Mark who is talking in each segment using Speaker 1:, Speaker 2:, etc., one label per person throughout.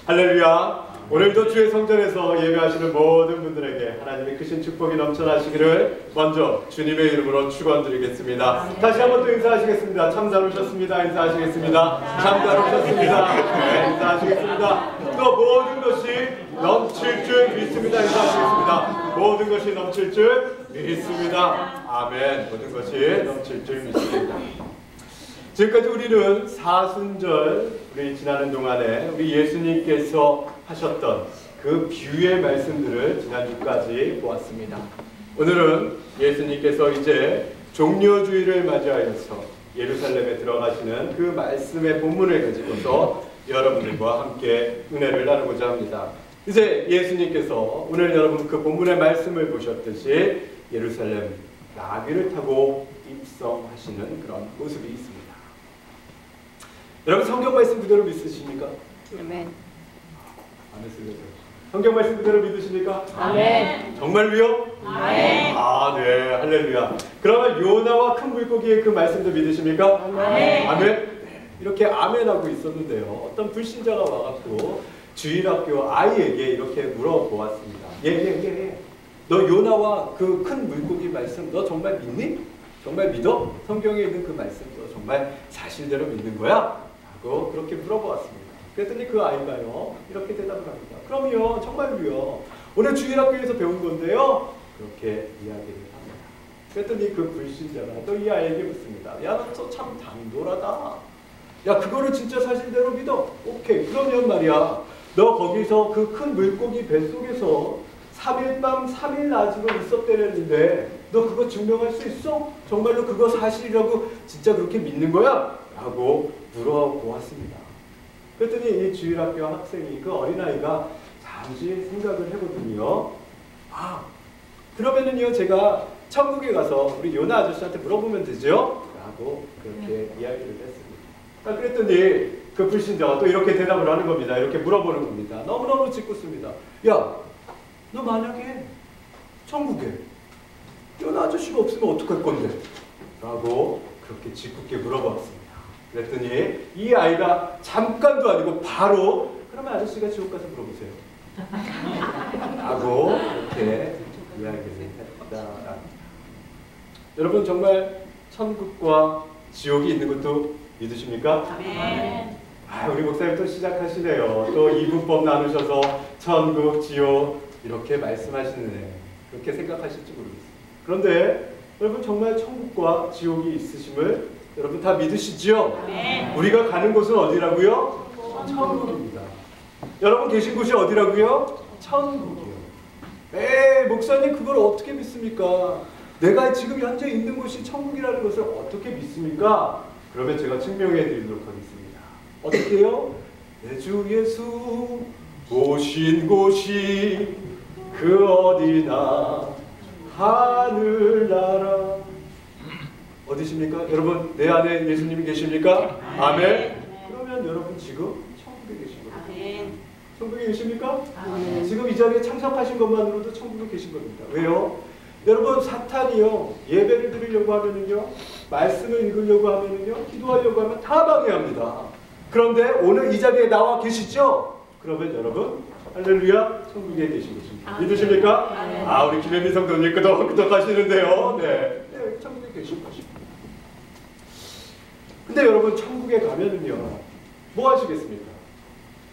Speaker 1: 할렐루야. 오늘도 주의 성전에서 예배하시는 모든 분들에게 하나님의 크신 축복이 넘쳐나시기를 먼저 주님의 이름으로 축원드리겠습니다. 다시 한번 또 인사하시겠습니다. 참 잘 오셨습니다. 인사하시겠습니다. 참 잘 오셨습니다. 네, 인사하시겠습니다. 또 모든 것이 넘칠 줄 믿습니다. 인사하시겠습니다. 모든 것이 넘칠 줄 믿습니다. 아멘. 모든 것이 넘칠 줄 믿습니다. 지금까지 우리는 사순절, 우리 지나는 동안에 우리 예수님께서 하셨던 그 비유의 말씀들을 지난주까지 보았습니다. 오늘은 예수님께서 이제 종려주일을 맞이하여서 예루살렘에 들어가시는 그 말씀의 본문을 가지고서 여러분들과 함께 은혜를 나누고자 합니다. 이제 예수님께서 오늘 여러분 그 본문의 말씀을 보셨듯이 예루살렘 나귀를 타고 입성하시는 그런 모습이 있습니다. 여러분 성경 말씀 그대로 믿으십니까?
Speaker 2: 아멘.
Speaker 1: 성경 말씀 그대로 믿으십니까?
Speaker 2: 아멘.
Speaker 1: 정말로요?
Speaker 2: 아멘.
Speaker 1: 아, 네, 할렐루야. 그러면 요나와 큰 물고기의 그 말씀도 믿으십니까?
Speaker 2: 아멘.
Speaker 1: 아멘. 네, 이렇게 아멘하고 있었는데요. 어떤 불신자가 와갖고 주일학교 아이에게 이렇게 물어보았습니다. 예. 너 요나와 그 큰 물고기 말씀 너 정말 믿니? 정말 믿어? 성경에 있는 그 말씀 너 정말 사실대로 믿는 거야? 하고 그렇게 물어보았습니다. 그랬더니 그 아이가요 이렇게 대답을 합니다. 그럼요, 정말로요. 오늘 주일학교에서 배운 건데요. 그렇게 이야기를 합니다. 그랬더니 그 불신자가 또 이 아이에게 묻습니다. 야, 너 참 당돌하다. 야, 그거를 진짜 사실대로 믿어? 오케이. 그러면 말이야, 너 거기서 그 큰 물고기 뱃속에서 3일 밤 3일 낮으로 있었대는데 너 그거 증명할 수 있어? 정말로 그거 사실이라고 진짜 그렇게 믿는 거야? 라고 물어보았습니다. 그랬더니 이 주일학교 학생이 그 어린아이가 잠시 생각을 해보더니요. 아, 그러면은요 제가 천국에 가서 우리 요나 아저씨한테 물어보면 되죠? 라고 그렇게 이야기를 했습니다. 그랬더니 그 불신자가 또 이렇게 대답을 하는 겁니다. 이렇게 물어보는 겁니다. 너무너무 짓궂습니다. 야, 너 만약에 천국에 요나 아저씨가 없으면 어떡할 건데? 라고 그렇게 짓궂게 물어봤습니다. 그랬더니 이 아이가 잠깐도 아니고 바로 그러면 아저씨가 지옥 가서 물어보세요. 라고 이렇게 이야기를 했다. 여러분 정말 천국과 지옥이 있는 것도 믿으십니까?
Speaker 2: 아멘.
Speaker 1: 우리 목사님 또 시작하시네요. 또 이분법 나누셔서 천국, 지옥 이렇게 말씀하시네. 그렇게 생각하실지 모르겠어요. 그런데 여러분 정말 천국과 지옥이 있으심을 여러분 다 믿으시죠?
Speaker 2: 네.
Speaker 1: 우리가 가는 곳은 어디라고요? 천국입니다. 여러분 계신 곳이 어디라고요? 천국이요. 목사님 그걸 어떻게 믿습니까? 내가 지금 현재 있는 곳이 천국이라는 것을 어떻게 믿습니까? 그러면 제가 증명해 드리도록 하겠습니다. 어떻게요? 내 주 예수 오신 곳이 그 어디나 하늘나라. 어디십니까? 여러분 내 안에 예수님이 계십니까? 아멘. 그러면 여러분 지금 천국에 계신 겁니다.
Speaker 2: 아멘.
Speaker 1: 천국에 계십니까?
Speaker 2: 아멘.
Speaker 1: 지금 이 자리에 참석하신 것만으로도 천국에 계신 겁니다. 왜요? 여러분 사탄이요 예배를 드리려고 하면은요 말씀을 읽으려고 하면은요 기도하려고 하면 다 방해합니다. 그런데 오늘 이 자리에 나와 계시죠? 그러면 여러분 할렐루야 천국에 계신 것입니다. 믿으십니까? 우리 김혜민 성도님 끄덕끄덕 하시는데요. 네, 천국에 계신 것입니다. 근데 여러분 천국에 가면은요 뭐 하시겠습니까?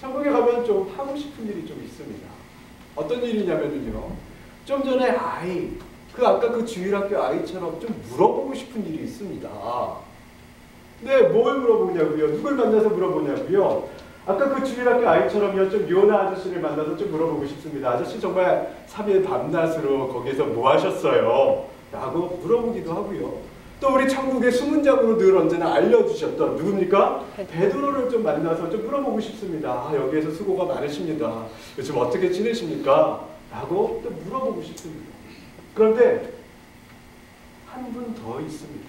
Speaker 1: 천국에 가면 좀 하고 싶은 일이 좀 있습니다. 어떤 일이냐면은요 좀 전에 아까 그 주일학교 아이처럼 좀 물어보고 싶은 일이 있습니다. 네, 뭘 물어보냐고요? 누굴 만나서 물어보냐고요? 아까 그 주일학교 아이처럼요 좀 요나 아저씨를 만나서 좀 물어보고 싶습니다. 아저씨 정말 3일 밤낮으로 거기서 뭐 하셨어요? 라고 물어보기도 하고요. 또 우리 천국의 수문장으로 늘 언제나 알려주셨던 누굽니까? 베드로를 좀 만나서 좀 물어보고 싶습니다. 여기에서 수고가 많으십니다. 요즘 어떻게 지내십니까? 라고 또 물어보고 싶습니다. 그런데 한 분 더 있습니다.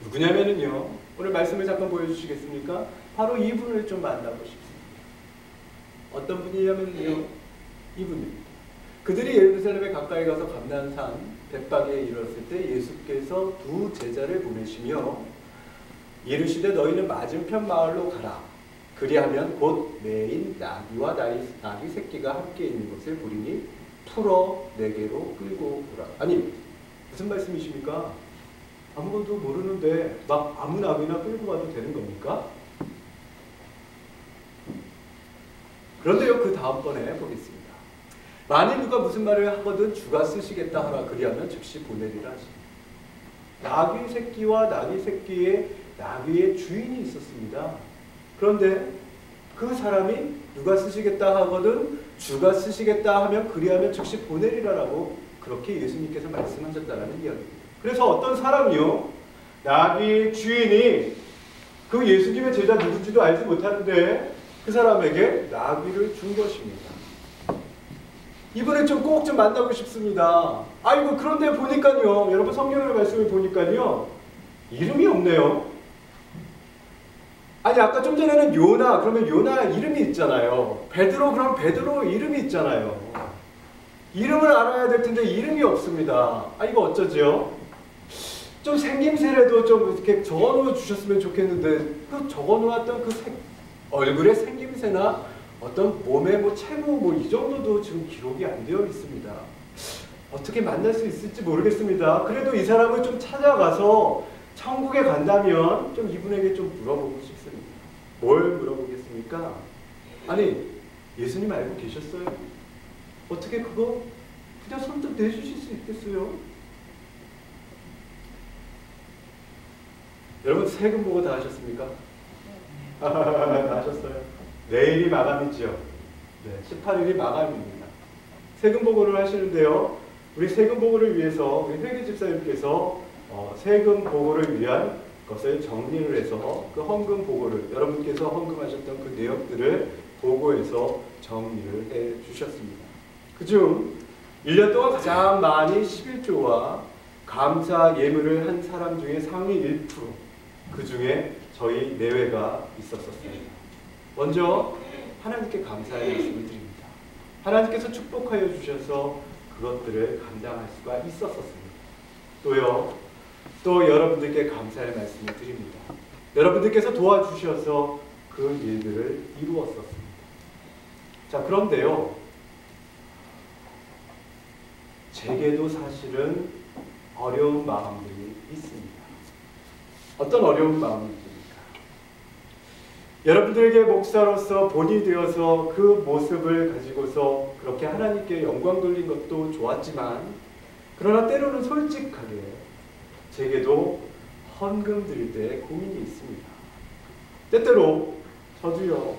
Speaker 1: 누구냐면은요 오늘 말씀을 잠깐 보여주시겠습니까? 바로 이분을 좀 만나고 싶습니다. 어떤 분이냐면요 이분입니다. 그들이 예루살렘에 가까이 가서 감난산 백박에 이르렀을 때 예수께서 두 제자를 보내시며 이르시되 너희는 맞은편 마을로 가라. 그리하면 곧 매인 나귀와 나귀 새끼가 함께 있는 것을 보리니 풀어 내게로 끌고 오라. 아니 무슨 말씀이십니까? 아무것도 모르는데 막 아무 나귀나 끌고 가도 되는 겁니까? 그런데요, 그 다음번에 보겠습니다. 만일 누가 무슨 말을 하거든 주가 쓰시겠다 하라. 그리하면 즉시 보내리라 하십니다. 나귀 새끼와 나귀 새끼의 나귀의 주인이 있었습니다. 그런데 그 사람이 누가 쓰시겠다 하거든 주가 쓰시겠다 하면 그리하면 즉시 보내리라라고 그렇게 예수님께서 말씀하셨다는 이야기입니다. 그래서 어떤 사람이요, 나귀 주인이 그 예수님의 제자 누군지도 알지 못하는데 그 사람에게 나귀를 준 것입니다. 이번에 꼭 좀 만나고 싶습니다. 아이고, 그런데 보니까요, 여러분 성경의 말씀을 보니까요, 이름이 없네요. 아니, 아까 좀 전에는 요나, 그러면 요나 이름이 있잖아요. 베드로, 그럼 베드로 이름이 있잖아요. 이름을 알아야 될 텐데 이름이 없습니다. 아, 이거 어쩌죠? 좀 생김새라도 좀 이렇게 적어놓아 주셨으면 좋겠는데, 그 적어놓았던 그 얼굴의 생김새나 어떤 몸의 뭐 채무 뭐 이 정도도 지금 기록이 안 되어 있습니다. 어떻게 만날 수 있을지 모르겠습니다. 그래도 이 사람을 좀 찾아가서 천국에 간다면 좀 이분에게 좀 물어보고 싶습니다. 뭘 물어보겠습니까? 아니, 예수님 알고 계셨어요? 어떻게 그거 그냥 선뜻 내주실 수 있겠어요? 여러분 세금 보고 다 하셨습니까? 다 하셨어요. 내일이 마감이죠. 네, 18일이 마감입니다. 세금 보고를 하시는데요. 우리 세금 보고를 위해서 우리 회계 집사님께서 세금 보고를 위한 것을 정리를 해서 그 헌금 보고를 여러분께서 헌금하셨던 그 내역들을 보고해서 정리를 해 주셨습니다. 그중 1년 동안 가장 많이 11조와 감사 예물을 한 사람 중에 상위 1%, 그 중에 저희 내외가 있었습니다. 먼저 하나님께 감사의 말씀을 드립니다. 하나님께서 축복하여 주셔서 그것들을 감당할 수가 있었습니다. 또 여러분들께 감사의 말씀을 드립니다. 여러분들께서 도와주셔서 그 일들을 이루었었습니다. 자, 그런데요, 제게도 사실은 어려운 마음들이 있습니다. 어떤 어려운 마음입니까? 여러분들에게 목사로서 본이 되어서 그 모습을 가지고서 그렇게 하나님께 영광 돌린 것도 좋았지만, 그러나 때로는 솔직하게 제게도 헌금 드릴 때 고민이 있습니다. 때때로 저도요,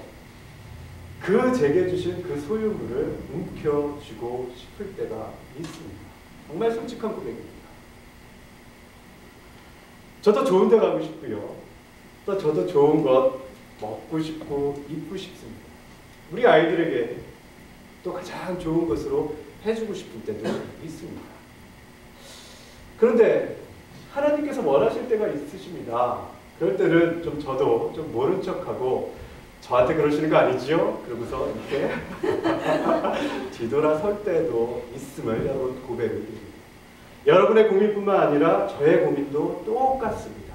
Speaker 1: 그 제게 주신 그 소유물을 움켜쥐고 싶을 때가 있습니다. 정말 솔직한 고백입니다. 저도 좋은 데 가고 싶고요. 또 저도 좋은 것 먹고 싶고 입고 싶습니다. 우리 아이들에게 또 가장 좋은 것으로 해주고 싶을 때도 있습니다. 그런데 하나님께서 원하실 때가 있으십니다. 그럴 때는 좀 저도 좀 모른 척하고 저한테 그러시는 거 아니지요? 그러고서 이렇게 뒤돌아설 때도 있음을 여러분 고백을 드립니다. 여러분의 고민뿐만 아니라 저의 고민도 똑같습니다.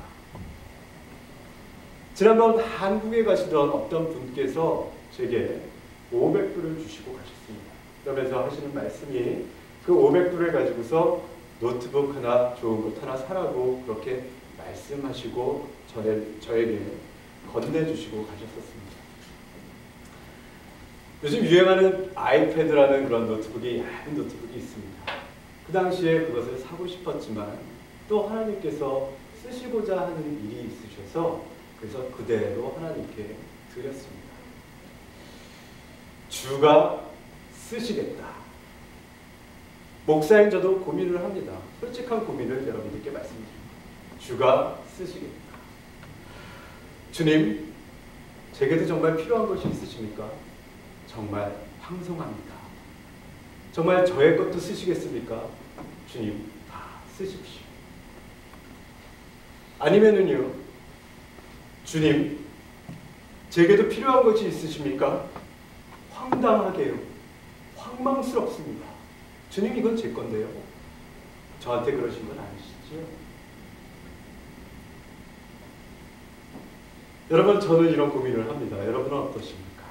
Speaker 1: 지난번 한국에 가시던 어떤 분께서 제게 500불을 주시고 가셨습니다. 그러면서 하시는 말씀이 그 500불을 가지고서 노트북 하나, 좋은 것 하나 사라고 그렇게 말씀하시고 저에게 건네주시고 가셨었습니다. 요즘 유행하는 아이패드라는 그런 노트북이 얇은 노트북이 있습니다. 그 당시에 그것을 사고 싶었지만 또 하나님께서 쓰시고자 하는 일이 있으셔서 그래서 그대로 하나님께 드렸습니다. 주가 쓰시겠다. 목사인 저도 고민을 합니다. 솔직한 고민을 여러분들께 말씀드립니다. 주가 쓰시겠다. 주님, 제게도 정말 필요한 것이 있으십니까? 정말 황송합니다. 정말 저의 것도 쓰시겠습니까? 주님, 다 쓰십시오. 아니면은요, 주님, 제게도 필요한 것이 있으십니까? 황당하게요. 황망스럽습니다. 주님, 이건 제 건데요. 저한테 그러신 건 아니시죠? 여러분, 저는 이런 고민을 합니다. 여러분은 어떠십니까?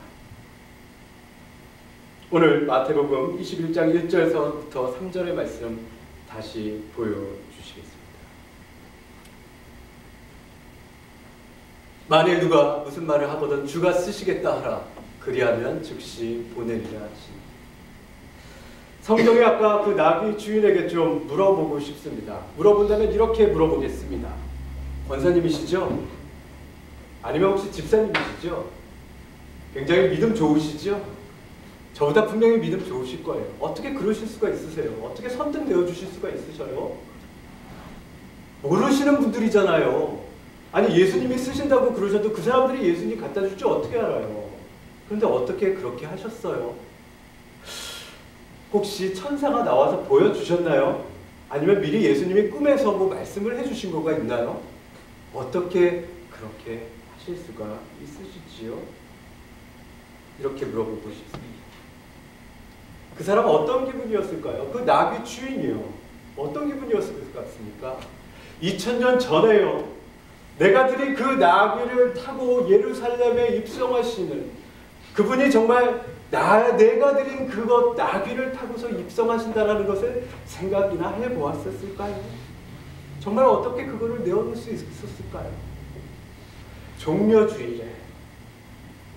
Speaker 1: 오늘 마태복음 21장 1절에서부터 3절의 말씀 다시 보여주시겠습니다. 만일 누가 무슨 말을 하거든 주가 쓰시겠다 하라. 그리하면 즉시 보내리라 하시니. 성경에 아까 그 나귀 주인에게 좀 물어보고 싶습니다. 물어본다면 이렇게 물어보겠습니다. 권사님이시죠? 아니면 혹시 집사님이시죠? 굉장히 믿음 좋으시죠? 저보다 분명히 믿음 좋으실 거예요. 어떻게 그러실 수가 있으세요? 어떻게 선뜻 내어주실 수가 있으셔요? 모르시는 분들이잖아요. 아니, 예수님이 쓰신다고 그러셔도 그 사람들이 예수님 갖다 줄 줄 어떻게 알아요? 그런데 어떻게 그렇게 하셨어요? 혹시 천사가 나와서 보여주셨나요? 아니면 미리 예수님이 꿈에서 뭐 말씀을 해주신 거가 있나요? 어떻게 그렇게 하실 수가 있으시지요? 이렇게 물어보고 싶습니다. 그 사람은 어떤 기분이었을까요? 그 나귀 주인이요. 어떤 기분이었을 것 같습니까? 2000년 전에요. 내가 드린 그 나귀를 타고 예루살렘에 입성하시는 그분이 정말 내가 드린 그것 나귀를 타고서 입성하신다는 것을 생각이나 해보았었을까요? 정말 어떻게 그거를 내어놓을 수 있었을까요? 종려주일에,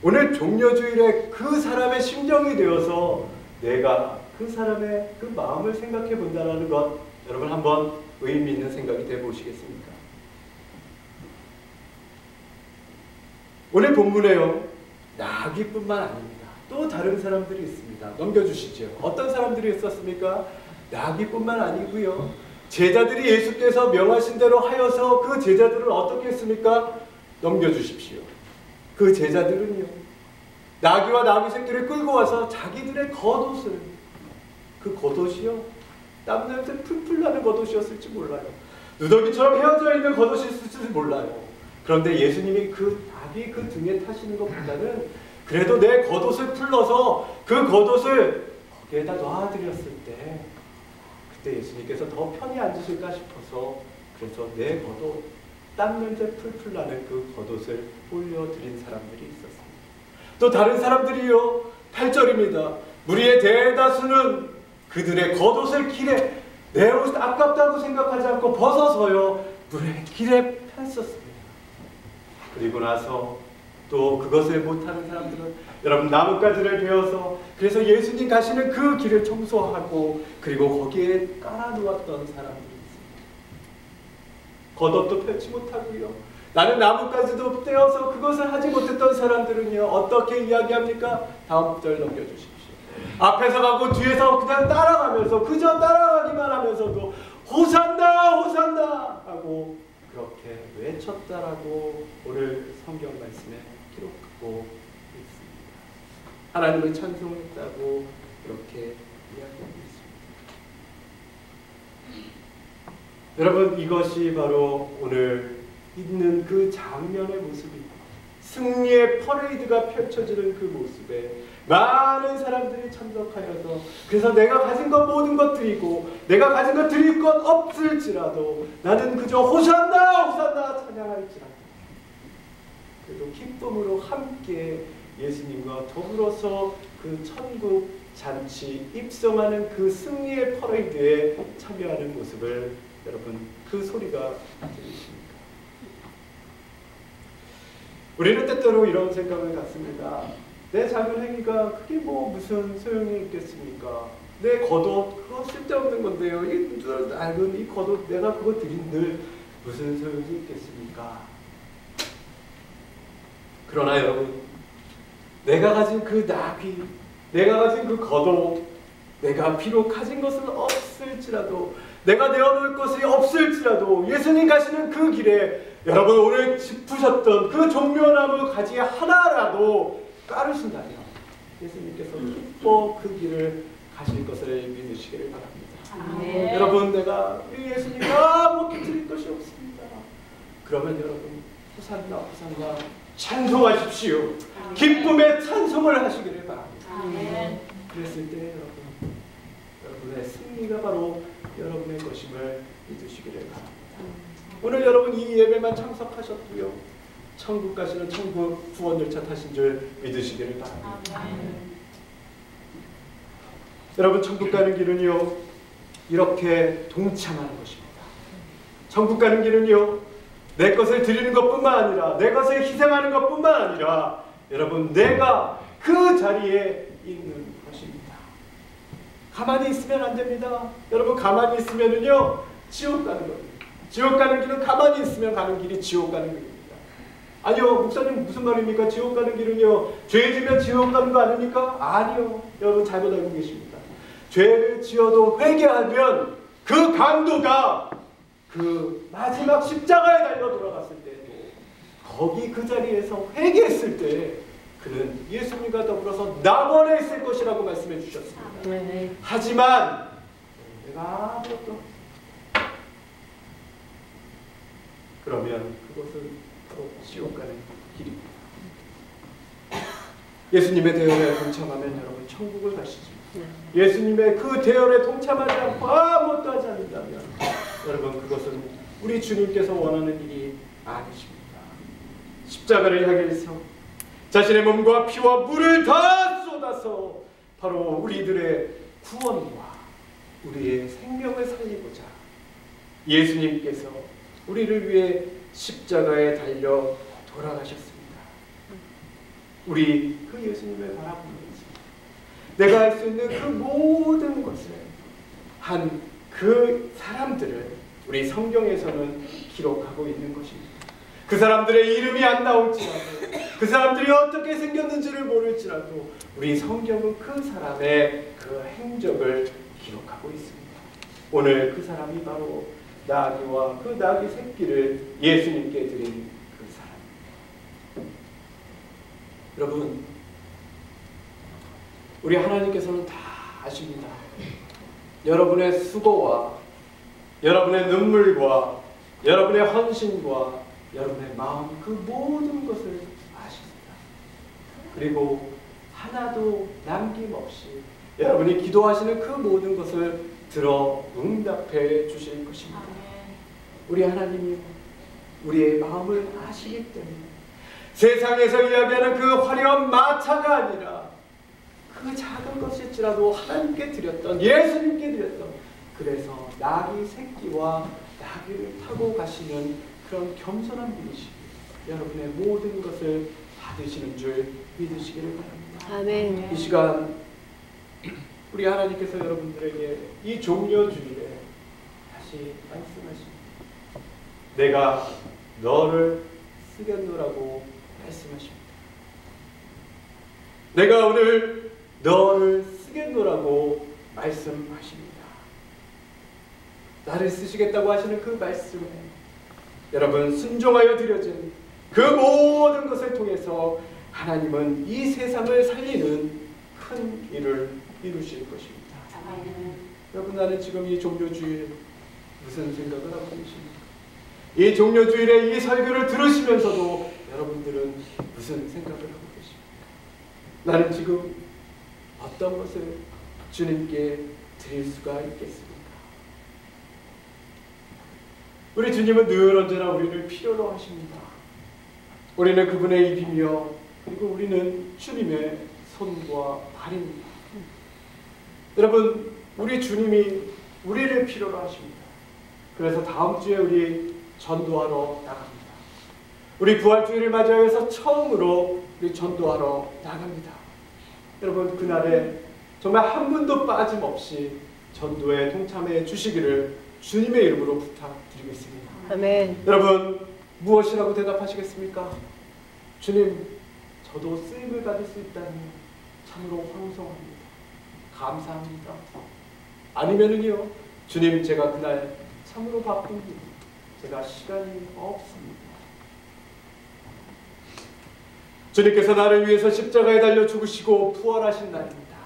Speaker 1: 오늘 종려주일에 그 사람의 심정이 되어서 내가 그 사람의 그 마음을 생각해 본다는 것, 여러분 한번 의미 있는 생각이 되어보시겠습니까? 오늘 본문에요, 나귀뿐만 아닙니다. 또 다른 사람들이 있습니다. 넘겨주시죠. 어떤 사람들이 있었습니까? 나귀뿐만 아니고요, 제자들이 예수께서 명하신 대로 하여서 그 제자들을 어떻게 했습니까? 넘겨주십시오. 그 제자들은요, 나귀와 나귀 새끼를 끌고 와서 자기들의 겉옷을, 그 겉옷이요, 땀냄새 풀풀 나는 겉옷이었을지 몰라요. 누더기처럼 헤어져 있는 겉옷이 있을지 몰라요. 그런데 예수님이 그 나귀 그 등에 타시는 것보다는 그래도 내 겉옷을 풀러서 그 겉옷을 거기에다 놔드렸을 때, 그때 예수님께서 더 편히 앉으실까 싶어서 그래서 내 겉옷, 땀냄새 풀풀 나는 그 겉옷을 올려드린 사람들이 있었습니다. 또 다른 사람들이요, 8절입니다. 무리의 대다수는 그들의 겉옷을 길에, 내 옷 아깝다고 생각하지 않고 벗어서요, 물의 길에 폈었습니다. 그리고 나서 또 그것을 못하는 사람들은 여러분 나뭇가지를 베어서, 그래서 예수님 가시는 그 길을 청소하고 그리고 거기에 깔아놓았던 사람들이 있습니다. 겉옷도 펴지 못하고요, 나는 나뭇가지도 떼어서 그것을 하지 못했던 사람들은요, 어떻게 이야기합니까? 다음 절 넘겨주십시오. 앞에서 가고 뒤에서 그냥 따라가면서, 그저 따라가기만 하면서도 호산나 호산나 하고 그렇게 외쳤다라고 오늘 성경 말씀에 기록하고 있습니다. 하나님을 찬송했다고 이렇게 이야기하고 있습니다. 여러분, 이것이 바로 오늘 있는 그 장면의 모습입니다. 승리의 퍼레이드가 펼쳐지는 그 모습에 많은 사람들이 참석하여서, 그래서 내가 가진 것 모든 것 드리고 내가 가진 것 드릴 것 없을지라도 나는 그저 호산나 호산나 찬양할지라도, 그래도 기쁨으로 함께 예수님과 더불어서 그 천국 잔치 입성하는 그 승리의 퍼레이드에 참여하는 모습을 여러분, 그 소리가 들리십니까? 우리는 때때로 이런 생각을 갖습니다. 내 작은 행위가 그게 뭐 무슨 소용이 있겠습니까? 내 겉옷 그거 쓸데없는 건데요. 이 낡은 이 겉옷 내가 그거 드린들 무슨 소용이 있겠습니까? 그러나 여러분, 내가 가진 그 나귀, 내가 가진 그 겉옷, 내가 비록 가진 것은 없을지라도, 내가 내어놓을 것이 없을지라도 예수님 가시는 그 길에 여러분 오늘 짚으셨던 그 종려나무 가지 하나라도 따르신다면 예수님께서 기뻐 그 길을 가실 것을 믿으시기를 바랍니다.
Speaker 2: 아멘.
Speaker 1: 여러분, 내가 예수님 아무것도 드릴 것이 없습니다. 그러면 여러분, 호산나 호산나 찬송하십시오. 기쁨의 찬송을 하시기를 바랍니다.
Speaker 2: 아멘.
Speaker 1: 그랬을 때 여러분의 승리가 바로 여러분의 것임을 믿으시기를 바랍니다. 오늘 여러분 이 예배만 참석하셨고요, 천국 가시는 천국 구원 열차 타신 줄 믿으시기를 바랍니다. 여러분, 천국 가는 길은요, 이렇게 동참하는 것입니다. 천국 가는 길은요, 내 것을 드리는 것뿐만 아니라, 내 것을 희생하는 것뿐만 아니라, 여러분, 내가 그 자리에 있는 것입니다. 가만히 있으면 안 됩니다. 여러분, 가만히 있으면은요, 지옥 가는 겁니다. 지옥 가는 길은 가만히 있으면 가는 길이 지옥 가는 길입니다. 아니요, 목사님 무슨 말입니까? 지옥 가는 길은요, 죄 지면 지옥 가는 거 아닙니까? 아니요, 여러분 잘못 알고 계십니다. 죄를 지어도 회개하면 그 강도가 그 마지막 십자가에 달려 돌아갔을 때도 거기 그 자리에서 회개했을 때 그는 예수님과 더불어서 낙원에 있을 것이라고 말씀해 주셨습니다. 하지만 내가 아무것도, 그러면 그것은 바로 지옥 가는 길입니다. 예수님의 대열에 동참하면 여러분 천국을 가시죠. 예수님의 그 대열에 동참하지 않고 아무것도 하지 않는다면 여러분 그것은 우리 주님께서 원하는 일이 아니십니다. 십자가를 향해서 자신의 몸과 피와 물을 다 쏟아서 바로 우리들의 구원과 우리의 생명을 살리고자 예수님께서 우리를 위해 십자가에 달려 돌아가셨습니다. 우리 그 예수님을 바라보면서 내가 할 수 있는 그 모든 것을 한 그 사람들을 우리 성경에서는 기록하고 있는 것입니다. 그 사람들의 이름이 안 나올지라도, 그 사람들이 어떻게 생겼는지를 모를지라도 우리 성경은 그 사람의 그 행적을 기록하고 있습니다. 오늘 그 사람이 바로 나귀와 그 나귀 새끼를 예수님께 드린 그 사람입니다. 여러분, 우리 하나님께서는 다 아십니다. 여러분의 수고와 여러분의 눈물과 여러분의 헌신과 여러분의 마음, 그 모든 것을 아십니다. 그리고 하나도 남김없이 여러분이 기도하시는 그 모든 것을 들어 응답해 주실 것입니다. 우리 하나님이 우리의 마음을 아시기 때문에 세상에서 이야기하는 그 화려한 마차가 아니라 그 작은 것일지라도 하나님께 드렸던, 예수님께 드렸던, 그래서 나귀 새끼와 나귀를 타고 가시는 그런 겸손한 분이시고 여러분의 모든 것을 받으시는 줄 믿으시기를 바랍니다.
Speaker 2: 아멘.
Speaker 1: 이 시간 우리 하나님께서 여러분들에게 이 종려주일에 다시 말씀하십니다. 내가 너를 쓰겠노라고 말씀하십니다. 내가 오늘 너를 쓰겠노라고 말씀하십니다. 나를 쓰시겠다고 하시는 그 말씀에 여러분 순종하여 드려진 그 모든 것을 통해서 하나님은 이 세상을 살리는 큰 일을 이루실 것입니다. 여러분, 나는 지금 이 종료주일 무슨 생각을 하고 계십니까? 이 종료주일에 이 설교를 들으시면서도 여러분들은 무슨 생각을 하고 계십니까? 나는 지금 어떤 것을 주님께 드릴 수가 있겠습니까? 우리 주님은 늘 언제나 우리를 필요로 하십니다. 우리는 그분의 입이며 그리고 우리는 주님의 손과 발입니다. 여러분, 우리 주님이 우리를 필요로 하십니다. 그래서 다음 주에 우리 전도하러 나갑니다. 우리 부활주의를 맞이해서 처음으로 우리 전도하러 나갑니다. 여러분, 그날에 정말 한 분도 빠짐없이 전도에 동참해 주시기를 주님의 이름으로 부탁드리겠습니다.
Speaker 2: 아멘.
Speaker 1: 여러분, 무엇이라고 대답하시겠습니까? 주님, 저도 쓰임을 받을 수 있다니 참으로 황송합니다. 감사합니다. 아니면은요, 주님, 제가 그날 참으로 바쁩니다. 제가 시간이 없습니다. 주님께서 나를 위해서 십자가에 달려 죽으시고 부활하신 날입니다.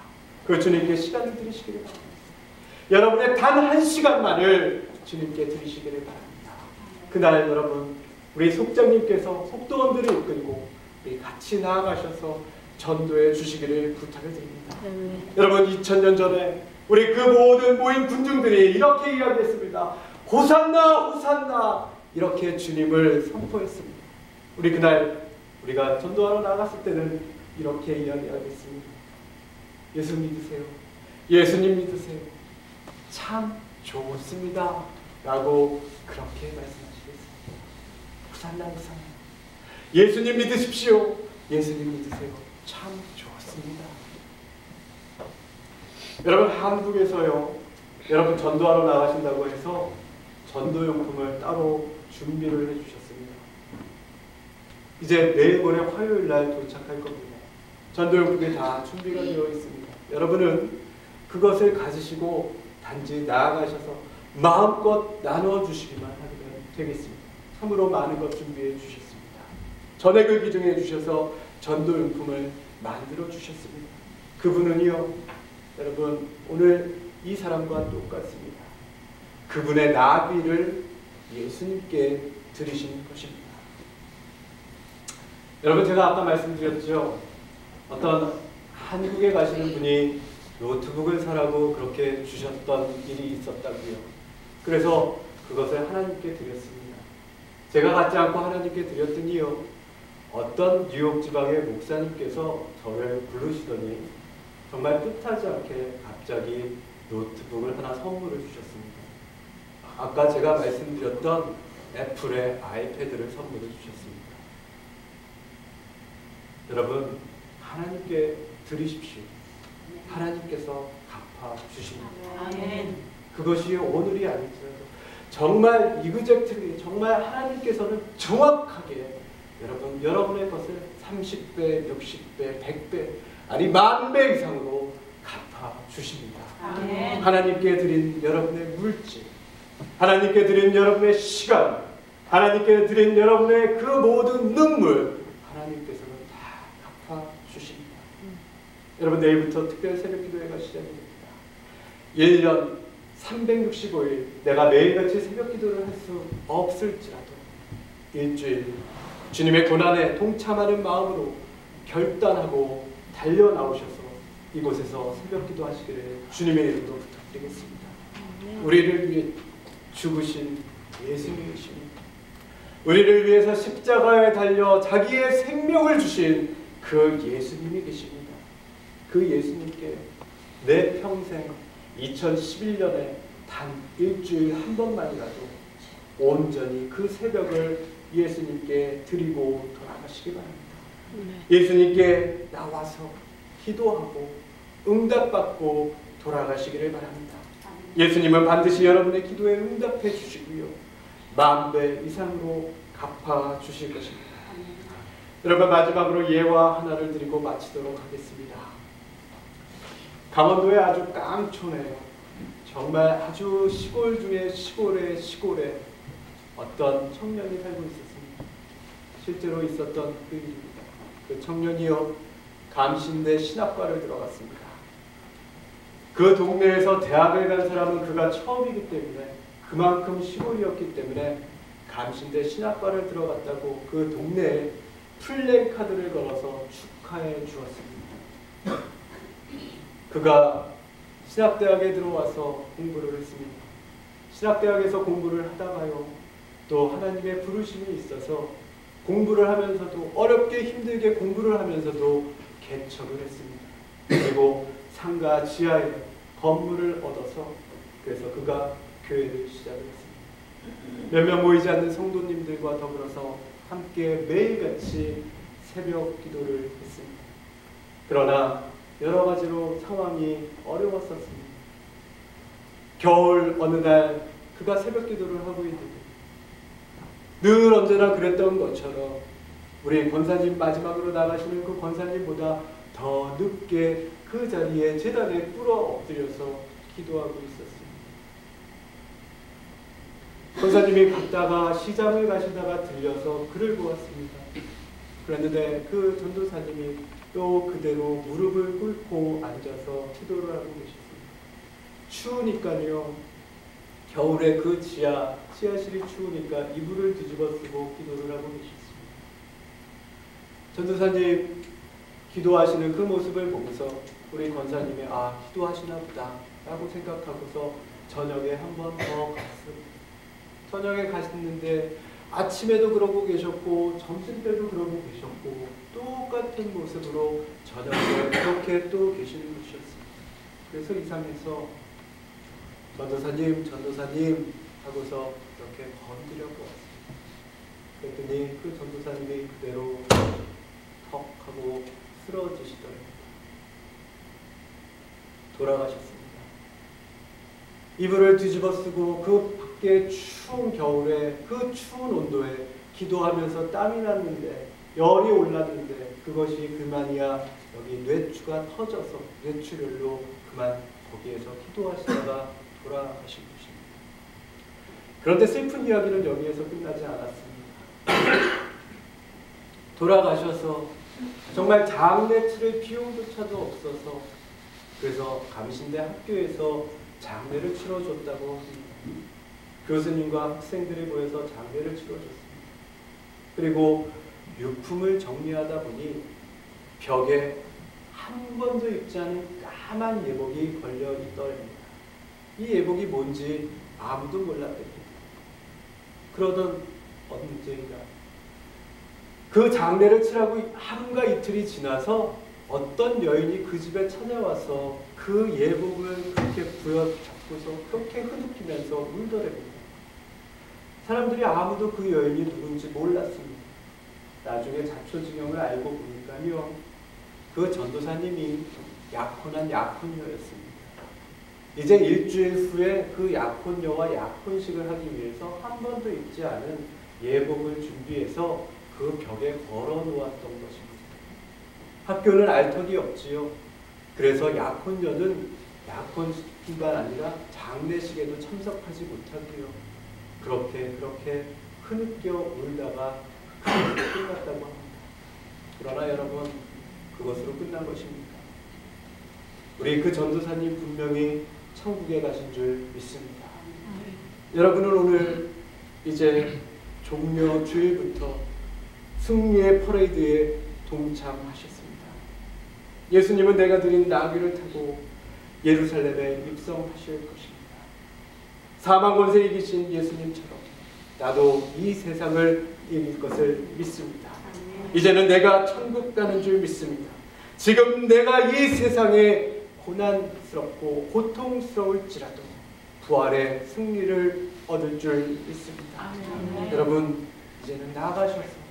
Speaker 1: 그 주님께 시간을 드리시기를 바랍니다. 여러분의 단 한 시간만을 주님께 드리시기를 바랍니다. 그날 여러분, 우리 속장님께서 속도원들을 이끌고 우리 같이 나아가셔서 전도해 주시기를 부탁을 드립니다. 여러분, 2000년 전에 우리 그 모든 모인 군중들이 이렇게 이야기했습니다. 호산나 호산나, 이렇게 주님을 선포했습니다. 우리 그날 우리가 전도하러 나갔을 때는 이렇게 이야기하겠습니다. 예수 믿으세요. 예수님 믿으세요. 참 좋습니다. 라고 그렇게 말씀하시겠습니다. 호산나 호산나. 예수님 믿으십시오. 예수님 믿으세요. 참 좋습니다. 여러분 한국에서요. 여러분 전도하러 나가신다고 해서 전도용품을 따로 준비를 해주셨습니다. 이제 내일 모레 화요일 날 도착할 겁니다. 전도용품이 다 준비가 되어 있습니다. 여러분은 그것을 가지시고 단지 나아가셔서 마음껏 나눠주시기만 하면 되겠습니다. 참으로 많은 것 준비해 주셨습니다. 전액을 기증해 주셔서 전도용품을 만들어 주셨습니다. 그분은요, 여러분 오늘 이 사람과 똑같습니다. 그분의 나비를 예수님께 드리신 것입니다. 여러분 제가 아까 말씀드렸죠. 어떤 한국에 가시는 분이 노트북을 사라고 그렇게 주셨던 일이 있었다고요. 그래서 그것을 하나님께 드렸습니다. 제가 갖지 않고 하나님께 드렸더니요. 어떤 뉴욕 지방의 목사님께서 저를 부르시더니 정말 뜻하지 않게 갑자기 노트북을 하나 선물을 주셨습니다. 아까 제가 말씀드렸던 애플의 아이패드를 선물해 주셨습니다. 여러분 하나님께 드리십시오. 하나님께서 갚아 주십니다.
Speaker 2: 아멘.
Speaker 1: 그것이 오늘이 아니더라도 정말 이그젝트리 정말 하나님께서는 정확하게 여러분의 것을 30배, 60배, 100배 아니 10,000배 이상으로 갚아 주십니다.
Speaker 2: 아멘.
Speaker 1: 하나님께 드린 여러분의 물질, 하나님께 드린 여러분의 시간, 하나님께 드린 여러분의 그 모든 눈물 하나님께서는 다 갚아 주십니다. 여러분 내일부터 특별 새벽기도회가 시작됩니다. 1년 365일 내가 매일같이 새벽기도를 할 수 없을지라도 일주일 주님의 고난에 동참하는 마음으로 결단하고 달려나오셔서 이곳에서 새벽기도 하시기를 주님의 이름으로 부탁드리겠습니다. 우리를 위해 죽으신 예수님이십니다. 우리를 위해서 십자가에 달려 자기의 생명을 주신 그 예수님이 계십니다. 그 예수님께 내 평생 2011년에 단 일주일 한 번만이라도 온전히 그 새벽을 예수님께 드리고 돌아가시기 바랍니다. 예수님께 나와서 기도하고 응답받고 돌아가시기를 바랍니다. 예수님은 반드시 여러분의 기도에 응답해 주시고요. 10,000배 이상으로 갚아 주실 것입니다. 여러분 마지막으로 예화 하나를 드리고 마치도록 하겠습니다. 강원도의 아주 깡촌에 정말 아주 시골 중에 시골의 시골에 어떤 청년이 살고 있었습니다. 실제로 있었던 그 일입니다. 그 청년이요 감신대 신학과를 들어갔습니다. 그 동네에서 대학을 간 사람은 그가 처음이기 때문에 그만큼 시골이었기 때문에 감신대 신학과를 들어갔다고 그 동네에 플래카드를 걸어서 축하해 주었습니다. 그가 신학대학에 들어와서 공부를 했습니다. 신학대학에서 공부를 하다가요 또 하나님의 부르심이 있어서 공부를 하면서도 어렵게 힘들게 공부를 하면서도 개척을 했습니다. 그리고 상가 지하에 건물을 얻어서 그래서 그가 교회를 시작을 했습니다. 몇 명 모이지 않는 성도님들과 더불어서 함께 매일같이 새벽 기도를 했습니다. 그러나 여러 가지로 상황이 어려웠었습니다. 겨울 어느 날 그가 새벽 기도를 하고 있는데 늘 언제나 그랬던 것처럼 우리 권사님 마지막으로 나가시는 그 권사님보다 더 늦게 그 자리에 제단에 꿇어 엎드려서 기도하고 있었습니다. 권사님이 갔다가 시장을 가시다가 들려서 그를 보았습니다. 그랬는데 그 전도사님이 또 그대로 무릎을 꿇고 앉아서 기도를 하고 계셨습니다. 추우니까요. 겨울에 그 지하실이 추우니까 이불을 뒤집어 쓰고 기도를 하고 계셨습니다. 전도사님 기도하시는 그 모습을 보면서 우리 권사님이 기도하시나 보다 라고 생각하고서 저녁에 한 번 더 갔습니다. 저녁에 가셨는데 아침에도 그러고 계셨고 점심 때도 그러고 계셨고 똑같은 모습으로 저녁에 그렇게 또 계시는 것이었습니다. 그래서 이상해서 전도사님 하고서 이렇게 건드려고 왔습니다. 그랬더니 그 전도사님이 그대로 턱 하고 쓰러지시더랍니다. 돌아가셨습니다. 이불을 뒤집어 쓰고 그 밖에 추운 겨울에 그 추운 온도에 기도하면서 땀이 났는데 열이 올랐는데 그것이 그만이야 여기 뇌추가 터져서 뇌출혈로 그만 거기에서 기도하시다가 돌아가신 것입니다. 그런데 슬픈 이야기는 여기에서 끝나지 않았습니다. 돌아가셔서 정말 장례 치를 비용조차도 없어서 그래서 감신대 학교에서 장례를 치러줬다고 합니다. 교수님과 학생들이 모여서 장례를 치러줬습니다. 그리고 유품을 정리하다 보니 벽에 한 번도 입지 않은 까만 예복이 걸려 있더랍니다. 이 예복이 뭔지 아무도 몰랐답니다. 그러던 언제인가 그 장례를 치라고 하루가 이틀이 지나서 어떤 여인이 그 집에 찾아와서 그 예복을 그렇게 부여잡고서 그렇게 흐느끼면서 울더랍니다. 사람들이 아무도 그 여인이 누군지 몰랐습니다. 나중에 자초지경을 알고 보니까요, 그 전도사님이 약혼한 약혼녀였습니다. 이제 일주일 후에 그 약혼녀와 약혼식을 하기 위해서 한 번도 입지 않은 예복을 준비해서 그 벽에 걸어 놓았던 것입니다. 학교는 알턱이 없지요. 그래서 약혼녀는 약혼식뿐만 아니라 장례식에도 참석하지 못하고요. 그렇게 흐느껴 울다가 끝났다고 합니다. 그러나 여러분, 그것으로 끝난 것입니까? 우리 그 전도사님 분명히 천국에 가신 줄 믿습니다. 여러분은 오늘 이제 종려 주일부터 승리의 퍼레이드에 동참하셨습니다. 예수님은 내가 드린 나귀를 타고 예루살렘에 입성하실 것입니다. 사망 권세 이기신 예수님처럼 나도 이 세상을 이길 것을 믿습니다. 이제는 내가 천국 가는 줄 믿습니다. 지금 내가 이 세상에 고난스럽고 고통스러울지라도 부활의 승리를 얻을 줄 믿습니다. 여러분, 이제는 나아가셔서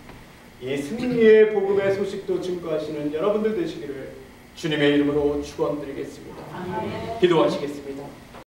Speaker 1: 이 승리의 복음의 소식도 증거하시는 여러분들 되시기를 주님의 이름으로 축원드리겠습니다. 기도하시겠습니다.